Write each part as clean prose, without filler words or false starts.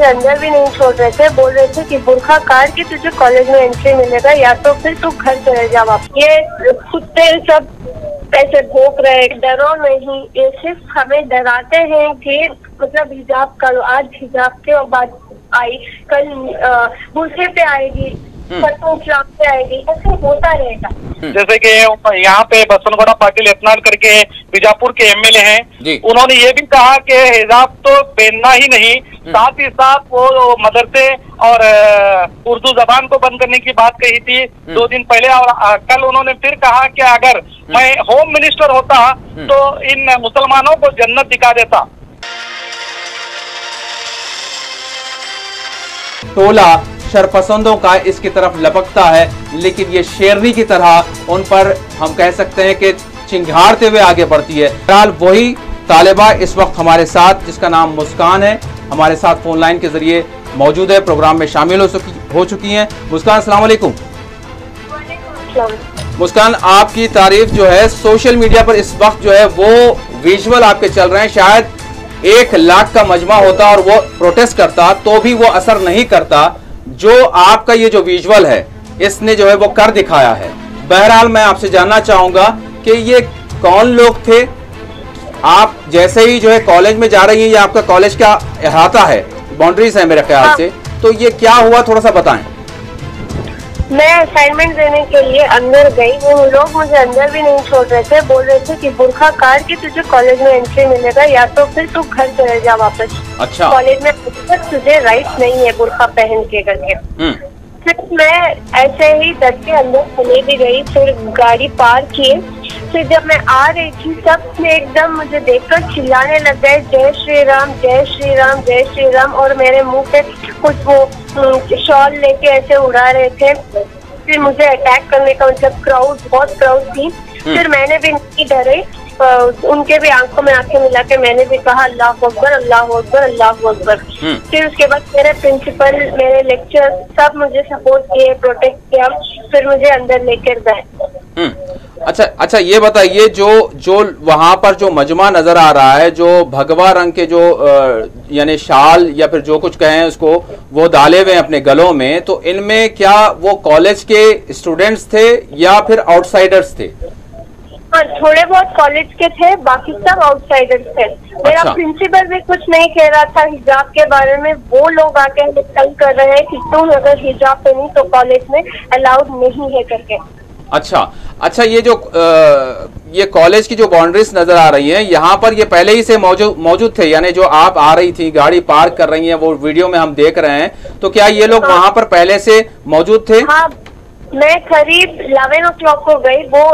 अंदर भी नहीं छोड़ रहे थे। बोल रहे थे कि बुर्खा काट के तुझे कॉलेज में एंट्री मिलेगा या तो फिर तू घर चले जा वापस। ये कुत्ते सब ऐसे भौंक रहे, डरो नहीं, ये सिर्फ हमें डराते हैं कि मतलब हिजाब करो, आज हिजाब के बाद आई, कल दूसरे पे आएगी, परसों इस्लाम पे आएगी, ऐसे होता रहेगा। जैसे कि यहाँ पे बसवनगौड़ा पाटिल यत्नाल करके बीजापुर के एमएलए हैं, उन्होंने ये भी कहा कि हिजाब तो पहनना ही नहीं, साथ ही साथ वो मदरसे और उर्दू जबान को बंद करने की बात कही थी 2 दिन पहले। और कल उन्होंने फिर कहा कि अगर मैं होम मिनिस्टर होता तो इन मुसलमानों को जन्नत दिखा देता। टोला शरपसंदों का इसकी तरफ लपकता है, लेकिन ये शेरनी की तरह उन पर हम कह सकते हैं कि चिंघाड़ते हुए आगे बढ़ती है। फिलहाल वही तालिबा इस वक्त हमारे साथ, जिसका नाम मुस्कान है, हमारे साथ फोन लाइन के जरिए मौजूद है, प्रोग्राम में शामिल हो चुकी हैं। मुस्कान, अस्सलाम वालेकुम। मुस्कान, आपकी तारीफ जो है सोशल मीडिया पर इस वक्त जो है वो विजुअल आपके चल रहे हैं। शायद 1 लाख का मजमा होता और वो प्रोटेस्ट करता तो भी वो असर नहीं करता। जो आपका ये जो विजुअल है इसने जो है वो कर दिखाया है। बहरहाल मैं आपसे जानना चाहूंगा कि ये कौन लोग थे? आप जैसे ही जो है कॉलेज में जा रही हैं, ये आपका कॉलेज का अहाता है, बाउंड्रीज है मेरे ख्याल से, तो ये क्या हुआ थोड़ा सा बताएं। मैं असाइनमेंट देने के लिए अंदर गई, वो लोग मुझे अंदर भी नहीं छोड़ रहे थे। बोल रहे थे कि बुर्खा काट के तुझे कॉलेज में एंट्री मिलेगा या तो फिर तू घर चले जा वापस। अच्छा। कॉलेज में तुझे राइट नहीं है बुर्खा पहन के करके। फिर मैं ऐसे ही डर के अंदर चले भी गई, फिर गाड़ी पार किए। फिर जब मैं आ रही थी सब ने एकदम मुझे देखकर चिल्लाने लग गए, जय श्री राम, जय श्री राम, जय श्री राम, और मेरे मुंह पे कुछ वो शॉल लेके ऐसे उड़ा रहे थे। फिर मुझे अटैक करने का मतलब बहुत क्राउड थी। फिर मैंने भी नहीं डरे, उनके भी आंखों में आंखें मिला के मैंने भी कहा अल्लाह अकबर, अल्लाह अकबर, अल्लाह अकबर। फिर उसके बाद मेरे प्रिंसिपल, मेरे लेक्चर सब मुझे सपोर्ट किए, प्रोटेक्ट किया, फिर मुझे अंदर लेकर गए। अच्छा, ये बताइए जो वहां पर जो मजमा नजर आ रहा है, जो भगवा रंग के जो यानी शाल या फिर जो कुछ कहें उसको, वो डाले हुए अपने गलों में, तो इनमें क्या वो कॉलेज के स्टूडेंट्स थे या फिर आउटसाइडर्स थे? हाँ, थोड़े बहुत कॉलेज के थे, बाकी सब आउटसाइडर्स थे। मेरा प्रिंसिपल भी कुछ नहीं कह रहा था हिजाब के बारे में। वो लोग आके हमें तंग कर रहे हैं कि तुम अगर हिजाब पहनी तो कॉलेज में अलाउड नहीं है करके। अच्छा, ये कॉलेज की जो बाउंड्रीज नजर आ रही है, यहाँ पर ये पहले ही से मौजूद थे, यानी जो आप आ रही थी, गाड़ी पार्क कर रही हैं, वो वीडियो में हम देख रहे हैं, तो क्या ये लोग वहाँ पर पहले से मौजूद थे? हाँ, मैं करीब 11 o'clock को गई, वो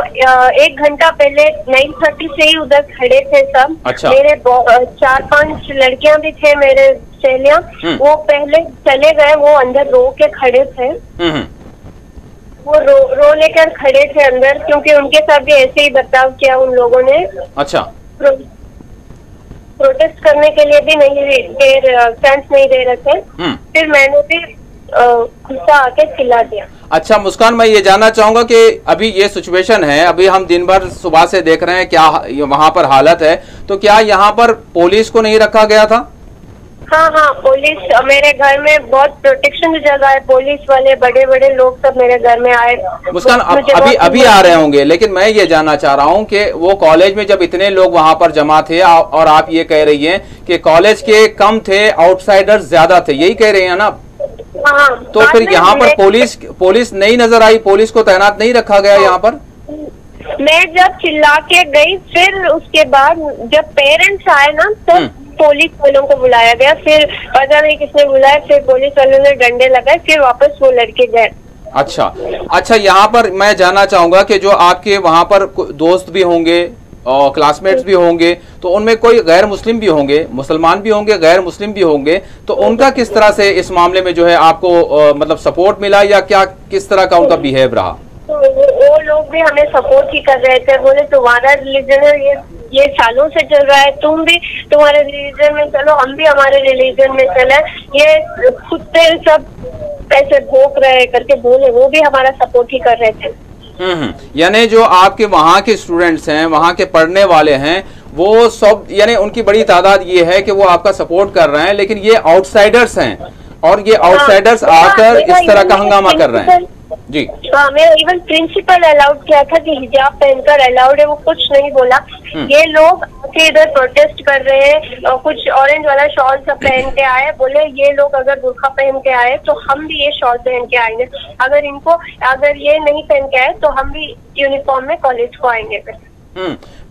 1 घंटा पहले 9:30 से ही उधर खड़े थे सब। अच्छा। मेरे 4-5 लड़कियां भी थे, मेरे सहेलियां, वो पहले चले गए, वो अंदर रो के खड़े थे। वो रो लेकर खड़े थे अंदर, क्योंकि उनके साथ भी ऐसे ही बर्ताव किया उन लोगों ने। अच्छा। प्रोटेस्ट करने के लिए भी चांस नहीं दे रहे थे। फिर मैंने भी गुस्सा आके चिल्ला दिया। अच्छा मुस्कान, मैं ये जानना चाहूंगा कि अभी ये सिचुएशन है, अभी हम दिन भर सुबह से देख रहे हैं क्या वहाँ पर हालत है, तो क्या यहाँ पर पुलिस को नहीं रखा गया था? हाँ, पुलिस मेरे घर में बहुत प्रोटेक्शन चल रहा है, पुलिस वाले बड़े बड़े लोग सब मेरे घर में आए। मुस्कान, अभी आ रहे होंगे, लेकिन मैं ये जानना चाह रहा हूँ कि वो कॉलेज में जब इतने लोग वहाँ पर जमा थे और आप ये कह रही हैं कि कॉलेज के कम थे, आउटसाइडर्स ज्यादा थे, यही कह रही है ना? हाँ। तो फिर यहाँ पर पुलिस नहीं नजर आई, पुलिस को तैनात नहीं रखा गया यहाँ पर? मैं जब चिल्ला के गई, फिर उसके बाद जब पेरेंट्स आए ना, तब पुलिस वालों को बुलाया गया। फिर पता नहीं किसने बुलाया, फिर पुलिस वालों ने डंडे लगाए, फिर वापस वो लड़के गए। अच्छा, यहाँ पर मैं जानना चाहूंगा कि जो आपके वहाँ पर दोस्त भी होंगे और क्लासमेट्स भी होंगे, तो उनमें कोई गैर मुस्लिम भी होंगे, मुसलमान भी होंगे, गैर मुस्लिम भी होंगे, तो उनका किस तरह से इस मामले में जो है आपको मतलब सपोर्ट मिला या क्या, किस तरह का उनका बिहेव रहा? तो वो लोग भी हमें सपोर्ट ही कर रहे थे, बोले तुम्हारा रिलीजन है, ये सालों से चल रहा है, तुम भी तुम्हारे रिलीजन में चलो, हम भी हमारे रिलीजन में चले, ये कुत्ते सब ऐसे भौंक रहे करके बोले, वो भी हमारा सपोर्ट ही कर रहे थे। यानी जो आपके वहाँ के स्टूडेंट्स हैं, वहाँ के पढ़ने वाले हैं, वो सब यानी उनकी बड़ी तादाद ये है कि वो आपका सपोर्ट कर रहे हैं, लेकिन ये आउटसाइडर्स हैं और ये आउटसाइडर्स आकर इस तरह का हंगामा कर रहे हैं। जी हाँ, मेरा इवन प्रिंसिपल अलाउड किया था कि हिजाब पहनकर अलाउड है, वो कुछ नहीं बोला। ये लोग आके इधर प्रोटेस्ट कर रहे हैं और कुछ ऑरेंज वाला शॉल सब पहन के आए, बोले ये लोग अगर बुर्का पहन के आए तो हम भी ये शॉल पहन के आएंगे, अगर ये नहीं पहन के आए तो हम भी यूनिफॉर्म में कॉलेज को आएंगे।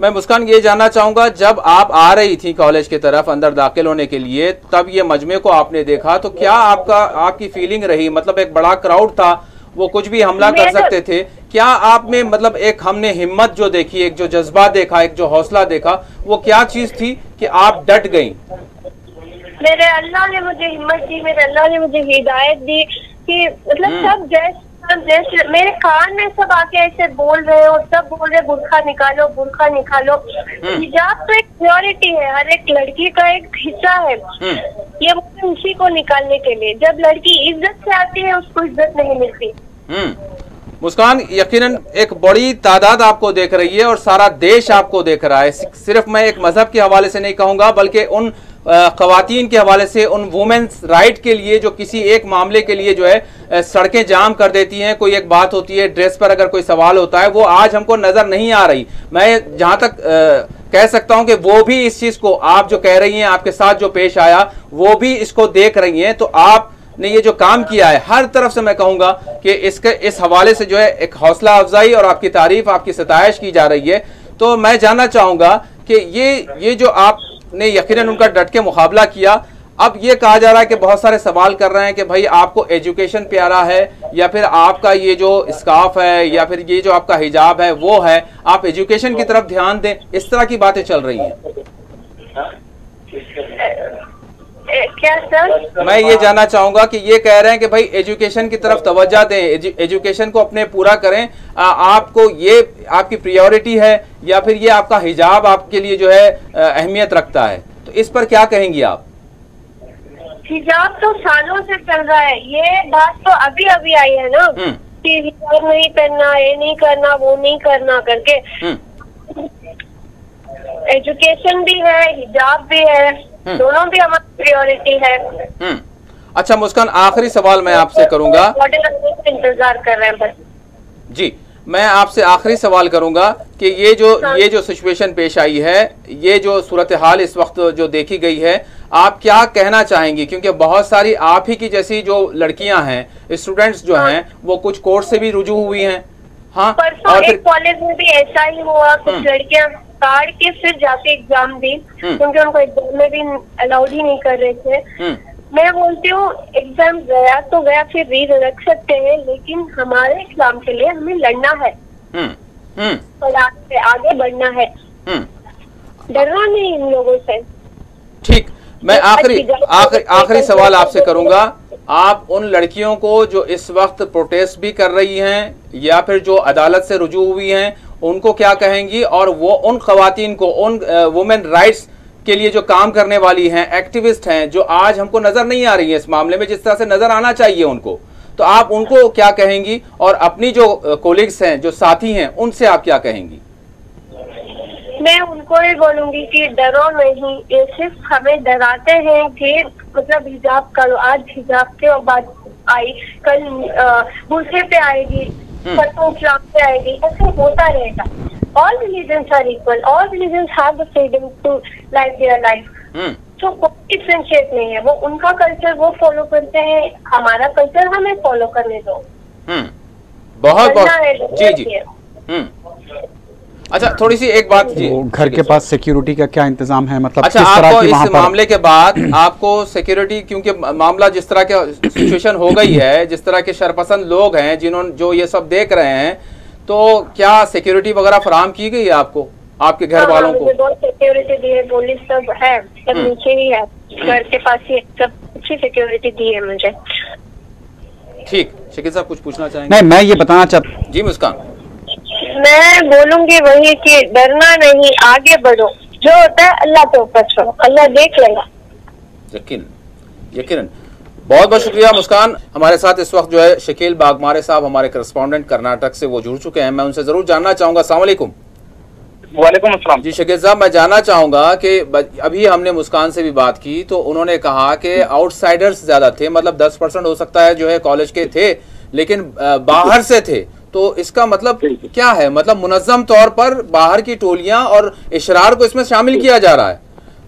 मैं मुस्कान ये जानना चाहूंगा, जब आप आ रही थी कॉलेज की तरफ अंदर दाखिल होने के लिए, तब ये मजमे को आपने देखा तो क्या आपकी फीलिंग रही? मतलब एक बड़ा क्राउड था, वो कुछ भी हमला कर सकते थे, क्या आप में मतलब एक हमने हिम्मत जो देखी, एक जो जज्बा देखा, एक जो हौसला देखा, वो क्या चीज थी कि आप डट गई? मेरे अल्लाह ने मुझे हिम्मत दी, मेरे अल्लाह ने मुझे हिदायत दी कि मतलब सब जैसे मेरे कान में सब आके ऐसे बोल रहे हो, सब बोल रहे बुर्का निकालो, बुर्का निकालो। हिजाब तो एक प्योरिटी है, हर एक लड़की का एक हिस्सा है, ये उसी को निकालने के लिए। जब लड़की इज्जत से आती है उसको इज्जत नहीं मिलती। मुस्कान, यकीनन एक बड़ी तादाद आपको देख रही है और सारा देश आपको देख रहा है। सिर्फ मैं एक मजहब के हवाले से नहीं कहूंगा, बल्कि उन खवातीन के हवाले से, उन वुमेन्स राइट के लिए जो किसी एक मामले के लिए जो है सड़कें जाम कर देती हैं। कोई एक बात होती है, ड्रेस पर अगर कोई सवाल होता है, वो आज हमको नजर नहीं आ रही। मैं जहां तक कह सकता हूं कि वो भी इस चीज को, आप जो कह रही हैं, आपके साथ जो पेश आया, वो भी इसको देख रही हैं। तो आपने ये जो काम किया है, हर तरफ से मैं कहूंगा कि इस हवाले से जो है एक हौसला अफजाई और आपकी तारीफ, आपकी सताइश की जा रही है। तो मैं जानना चाहूंगा कि ये जो आपने यकीनन उनका डट के मुकाबला किया, अब ये कहा जा रहा है कि बहुत सारे सवाल कर रहे हैं कि भाई आपको एजुकेशन प्यारा है, या फिर आपका ये जो स्कार्फ है, या फिर ये जो आपका हिजाब है वो है, आप एजुकेशन की तरफ ध्यान दें, इस तरह की बातें चल रही हैं। क्या सर? मैं ये जानना चाहूंगा कि ये कह रहे हैं कि भाई एजुकेशन की तरफ तवज्जो दें, एजुकेशन को अपने पूरा करें, आपको ये आपकी प्रायोरिटी है, या फिर ये आपका हिजाब आपके लिए जो है अहमियत रखता है, तो इस पर क्या कहेंगी आप? हिजाब तो सालों से चल रहा है, ये बात तो अभी अभी आई है ना कि हिजाब नहीं पहनना, ये नहीं करना, वो नहीं करना करके। एजुकेशन भी है, हिजाब भी है, दोनों भी हमारी प्रायोरिटी है। अच्छा मुस्कान, आखिरी सवाल मैं आपसे करूंगा, इंतजार कर रहे हैं बस। जी, मैं आपसे आखिरी सवाल करूंगा कि ये जो सिचुएशन पेश आई है, ये जो सूरत हाल इस वक्त जो देखी गई है, आप क्या कहना चाहेंगी? क्योंकि बहुत सारी आप ही की जैसी जो लड़कियां हैं, स्टूडेंट्स जो हैं, वो कुछ कोर्स से भी रुजू हुई हैं। हाँ, और एक कॉलेज में भी ऐसा ही हुआ, कुछ लड़कियां काट के फिर जाके एग्जाम दी, क्योंकि उनको एग्जाम में भी अलाउड ही नहीं कर रहे थे। मैं बोलती हूँ एग्जाम गया तो गया, फिर रीड रख सकते हैं, लेकिन हमारे इस्लाम के लिए हमें लड़ना है और आगे बढ़ना है, डरना नहीं इन लोगों से। ठीक, मैं आखिरी सवाल आपसे करूंगा, आप उन लड़कियों को जो इस वक्त प्रोटेस्ट भी कर रही हैं या फिर जो अदालत से रुजू हुई हैं, उनको क्या कहेंगी? और वो उन खवातीन को, उन वुमेन राइट्स के लिए जो काम करने वाली हैं, एक्टिविस्ट हैं, जो आज हमको नजर नहीं आ रही है इस मामले में जिस तरह से नजर आना चाहिए उनको, तो आप उनको क्या कहेंगी? और अपनी जो कोलिग्स हैं, जो साथी हैं, उनसे आप क्या कहेंगी? मैं उनको ही बोलूंगी कि डरो नहीं, ये सिर्फ हमें डराते हैं कि मतलब हिजाब करो, आज हिजाब के बाद आई, कल दूसरे पे आएगी, परसों इस्लाम पे आएगी, ऐसे होता रहेगा। All religions are equal. All religions have the freedom to live their life. तो कोई डिफरेंशिएट नहीं है, वो उनका कल्चर वो फॉलो करते हैं, हमारा कल्चर हमें फॉलो करने दो। बहुत जी। अच्छा, थोड़ी सी एक बात जी, घर के पास सिक्योरिटी का क्या इंतजाम है? मतलब अच्छा, आपको इस मामले के बाद आपको सिक्योरिटी, क्योंकि मामला जिस तरह के सिचुएशन हो गई है, जिस तरह के शरपसंद लोग हैं जिन्होंने जो ये सब देख रहे हैं, तो क्या सिक्योरिटी वगैरह फराहम की गई है आपको, आपके घर वालों को? बहुत सिक्योरिटी दी है, पुलिस सब है, सब नीचे ही है, घर के पास ही सब अच्छी सिक्योरिटी दी है मुझे। ठीक, शकील साहब कुछ पूछना चाहेंगे? नहीं, मैं ये बताना चाहता। जी मुस्कान, मैं बोलूंगी वही कि डरना नहीं, आगे बढ़ो, जो होता है अल्लाह के ऊपर छोड़ो, अल्लाह देख लेगा। यकीनन। बहुत बहुत शुक्रिया मुस्कान। हमारे साथ इस वक्त जो है शकील बागमारे साहब, हमारे करस्पॉन्डेंट कर्नाटक से, वो जुड़ चुके हैं। मैं उनसे जरूर जानना चाहूंगा। अस्सलाम वालेकुम। वालेकुम अस्सलाम। जी शकील साहब, मैं जानना चाहूंगा कि अभी हमने मुस्कान से भी बात की तो उन्होंने कहा कि आउटसाइडर्स ज्यादा थे, मतलब 10% हो सकता है जो है कॉलेज के थे, लेकिन बाहर से थे। तो इसका मतलब क्या है? मतलब मुनज़्ज़म तौर पर बाहर की टोलियां और इशरार को इसमें शामिल किया जा रहा है।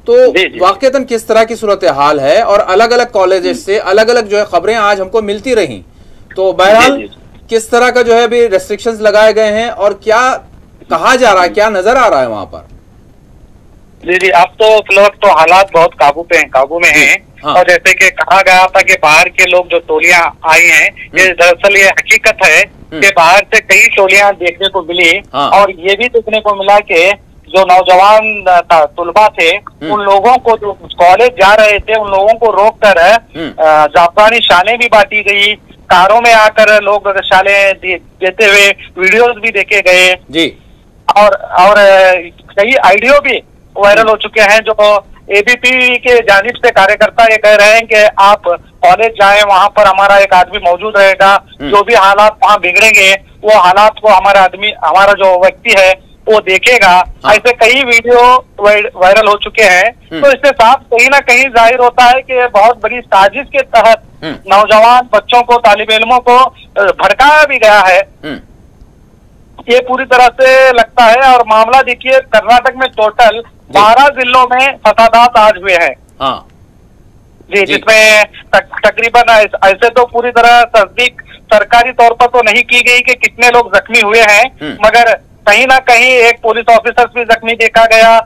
तो वाकईतन किस तरह की सूरत हाल है? और अलग अलग कॉलेजेस से अलग अलग जो है खबरें आज हमको मिलती रही। तो बहरहाल किस तरह का जो है अभी रेस्ट्रिक्शंस लगाए गए हैं और क्या कहा जा रहा है, क्या नजर आ रहा है वहाँ पर? जी, अब तो फिलहाल तो हालात बहुत काबू में हैं। हाँ। और जैसे कि कहा गया था कि बाहर के लोग जो टोलियां आई हैं, ये दरअसल ये हकीकत है कि बाहर से कई टोलियां देखने को मिली। हाँ। और ये भी देखने को मिला कि जो नौजवान तुलबा थे, उन लोगों को जो कॉलेज जा रहे थे उन लोगों को रोक कर जापानी शालें भी बांटी गई, कारों में आकर लोग शालें देते हुए वीडियोस भी देखे गए जी। और कई ऑडियो भी वायरल हो चुके हैं। जो एबीपी के जानिब से कार्यकर्ता ये कह रहे हैं कि आप कॉलेज जाएं, वहां पर हमारा एक आदमी मौजूद रहेगा, जो भी हालात वहां बिगड़ेंगे वो हालात को हमारा जो व्यक्ति है वो देखेगा। हाँ। ऐसे कई वीडियो वायरल हो चुके हैं। तो इससे साफ कहीं ना कहीं जाहिर होता है कि बहुत बड़ी साजिश के तहत नौजवान बच्चों को, तालिब इल्मों को भड़काया भी गया है। ये पूरी तरह से लगता है। और मामला देखिए, कर्नाटक में टोटल 12 जिलों में फसादात आज हुए हैं। हाँ। जी, जिसमें तकरीबन ऐसे तो पूरी तरह तस्दीक सरकारी तौर पर तो नहीं की गई कि कितने लोग जख्मी हुए हैं, मगर कहीं ना कहीं एक पुलिस ऑफिसर भी जख्मी देखा गया,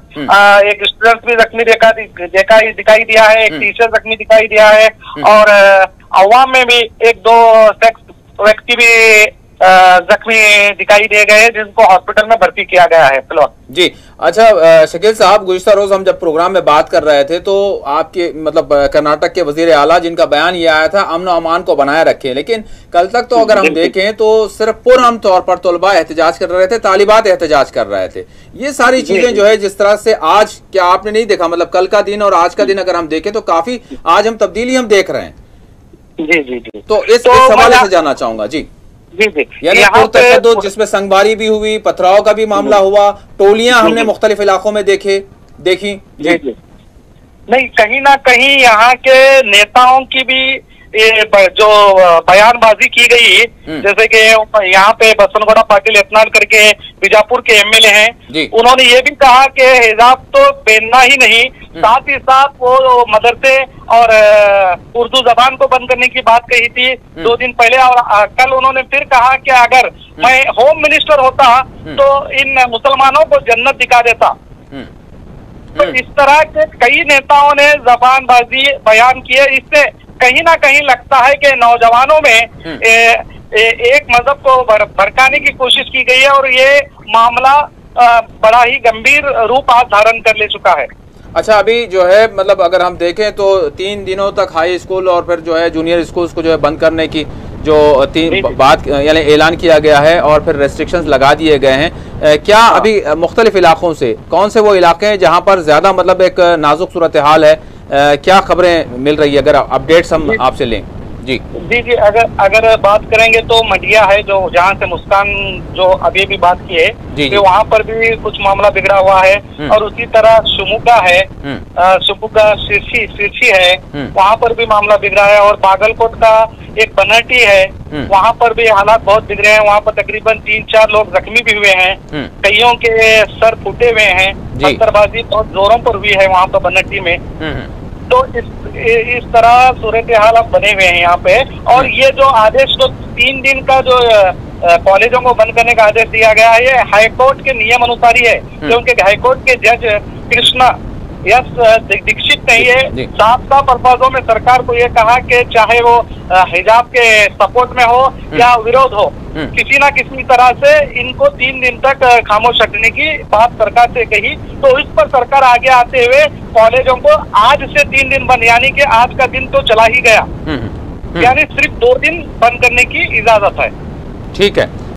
एक स्टूडेंट भी जख्मी दिखाई दिया है, एक टीचर जख्मी दिखाई दिया है, और अवाम में भी एक दो व्यक्ति भी जख्मी दिखाई दिए गए जिनको हॉस्पिटल में भर्ती किया गया है फिलहाल। जी अच्छा शकील साहब, गुज़िश्ता रोज हम जब प्रोग्राम में बात कर रहे थे तो आपके मतलब कर्नाटक के वजीर आला जिनका बयान ये आया था अमन अमान को बनाए रखें, लेकिन कल तक तो अगर हम देखें तो सिर्फ पुरअमन तौर पर तलबा एहतजाज कर रहे थे, तालिबात एहतजाज कर रहे थे। ये सारी चीजें जो है जिस तरह से आज, क्या आपने नहीं देखा, मतलब कल का दिन और आज का दिन अगर हम देखें तो काफी आज हम तब्दीली हम देख रहे हैं। जी जी जी, तो इस हवाले से जानना चाहूंगा। जी जी जी, यानी जिसमें संगबारी भी हुई, पथराव का भी मामला हुआ, टोलियां हमने मुख्तलिफ इलाकों में देखी। जी जी, नहीं, कहीं ना कहीं यहाँ के नेताओं की भी जो बयानबाजी की गई, जैसे कि यहाँ पे बसनगौड़ा पाटिल इत्नाल करके बीजापुर के एमएलए हैं, उन्होंने ये भी कहा कि हिजाब तो पहनना ही नहीं, साथ ही साथ वो मदरसे और उर्दू जबान को बंद करने की बात कही थी 2 दिन पहले। और कल उन्होंने फिर कहा कि अगर मैं होम मिनिस्टर होता तो इन मुसलमानों को जन्नत दिखा देता। तो इस तरह के कई नेताओं ने जबानबाजी बयान किए। इससे कहीं ना कहीं लगता है कि नौजवानों में एक मजहब को भड़काने की कोशिश की गई है और ये मामला बड़ा ही गंभीर रूप आज धारण कर ले चुका है। अच्छा, अभी जो है मतलब अगर हम देखें तो 3 दिनों तक हाई स्कूल और फिर जो है जूनियर स्कूल्स को जो है बंद करने की जो बात यानी ऐलान किया गया है और फिर रेस्ट्रिक्शंस लगा दिए गए हैं। क्या अभी मुख्तलिफ इलाकों से कौन से वो इलाके हैं जहां पर ज्यादा मतलब एक नाजुक सूरत हाल है, क्या खबरें मिल रही है? अगर अपडेट्स हम आपसे लें। जी जी जी, अगर बात करेंगे तो मंडिया है, जो जहाँ से मुस्कान जो अभी भी बात की है, कि वहाँ पर भी कुछ मामला बिगड़ा हुआ है। और उसी तरह शिमुगा है, शिमुगा सिरसी है, वहाँ पर भी मामला बिगड़ा है। और बागलकोट का एक बनहटी है, वहाँ पर भी हालात बहुत बिगड़े हैं। वहाँ पर तकरीबन 3-4 लोग जख्मी भी हुए हैं, कईयों के सर फूटे हुए हैं, पत्थरबाजी बहुत जोरों पर हुई है वहाँ पर बनहटी में। तो इस तरह सूरत हाल अब बने हुए हैं यहाँ पे। और ये जो आदेश तो 3 दिन का जो कॉलेजों को बंद करने का आदेश दिया गया है, ये हाईकोर्ट के नियम अनुसार ही है, क्योंकि हाईकोर्ट के जज कृष्णा यस दीक्षित नहीं है, साफ अल्फाजों में सरकार को ये कहा कि चाहे वो हिजाब के सपोर्ट में हो या विरोध हो, किसी ना किसी तरह से इनको 3 दिन तक खामोश रखने की बात सरकार से कही। तो इस पर सरकार आगे आते हुए कॉलेजों को आज से 3 दिन बंद, यानी कि आज का दिन तो चला ही गया, यानी सिर्फ 2 दिन बंद करने की इजाजत है। ठीक है।